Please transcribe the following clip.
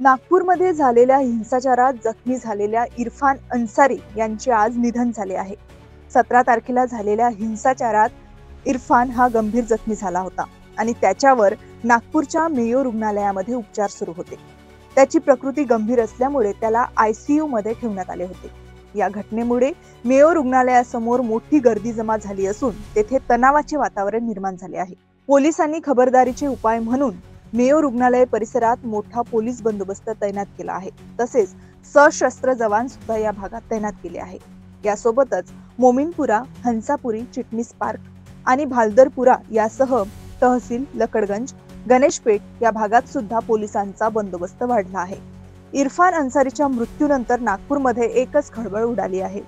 नागपूरमध्ये झालेल्या हिंसाचारात जखमी झालेल्या इरफान अन्सारी यांचे आज निधन झाले आहे। 17 तारखेला झालेल्या हिंसाचारात इरफान हा गंभीर जखमी झाला होता आणि त्याच्यावर नागपूरच्या मेयो रुग्णालयामध्ये उपचार सुरू होते। त्याची प्रकृती गंभीर असल्यामुळे त्याला आयसीयू मध्ये ठेवण्यात आले होते। या घटनेमुळे मेयो रुग्णालयासमोर मोठी गर्दी जमा झाली असून तेथे तणावाचे वातावरण निर्माण झाले आहे। पोलिसांनी खबरदारीचे उपाय म्हणून मेयो रुग्णालय परिसरात मोठा पोलीस बंदोबस्त तैनात केला आहे। तसेच सशस्त्र जवान सुद्धा या भागात तैनात केले आहे। यासोबतच मोमिनपुरा, हंसापुरी, चिटणीस पार्क आणि भालदरपुरा यासह तहसील, लकडगंज, गणेशपेठ या भागात सुद्धा पोलिसांचा बंदोबस्त वाढला आहे। इरफान अन्सारीच्या मृत्यूनंतर नागपूरमध्ये एकच खळबळ उडाली आहे।